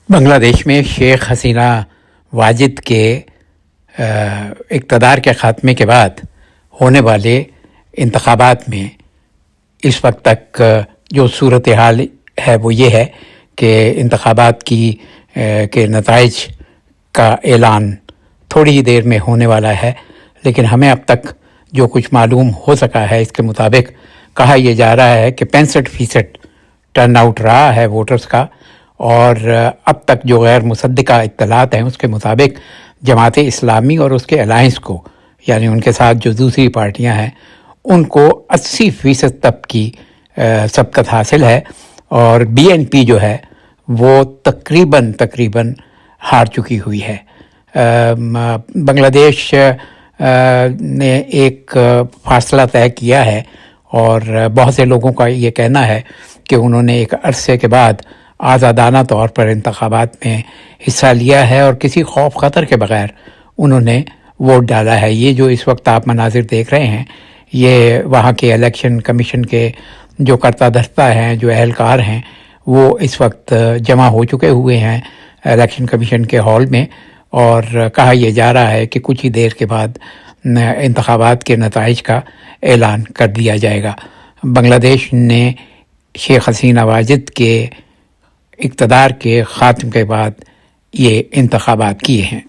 بنگلہ دیش میں شیخ حسینہ واجد کے اقتدار کے خاتمے کے بعد ہونے والے انتخابات میں اس وقت تک جو صورتحال ہے وہ یہ ہے کہ انتخابات کے نتائج کا اعلان تھوڑی ہی دیر میں ہونے والا ہے، لیکن ہمیں اب تک جو کچھ معلوم ہو سکا ہے اس کے مطابق کہا یہ جا رہا ہے کہ 65% ٹرن آؤٹ رہا ہے ووٹرز کا، اور اب تک جو غیر مصدقہ اطلاعات ہیں اس کے مطابق جماعت اسلامی اور اس کے الائنس کو، یعنی ان کے ساتھ جو دوسری پارٹیاں ہیں، ان کو 80% تک کی سبقت حاصل ہے، اور BNP جو ہے وہ تقریباً ہار چکی ہوئی ہے۔ بنگلہ دیش نے ایک فاصلہ طے کیا ہے، اور بہت سے لوگوں کا یہ کہنا ہے کہ انہوں نے ایک عرصے کے بعد آزادانہ طور پر انتخابات میں حصہ لیا ہے اور کسی خوف خطر کے بغیر انہوں نے ووٹ ڈالا ہے۔ یہ جو اس وقت آپ مناظر دیکھ رہے ہیں یہ وہاں کے الیکشن کمیشن کے جو کرتا دھرتا ہیں، جو اہلکار ہیں، وہ اس وقت جمع ہو چکے ہوئے ہیں الیکشن کمیشن کے ہال میں، اور کہا یہ جا رہا ہے کہ کچھ ہی دیر کے بعد انتخابات کے نتائج کا اعلان کر دیا جائے گا۔ بنگلہ دیش نے شیخ حسینہ واجد کے اقتدار کے خاتمے کے بعد یہ انتخابات کیے ہیں۔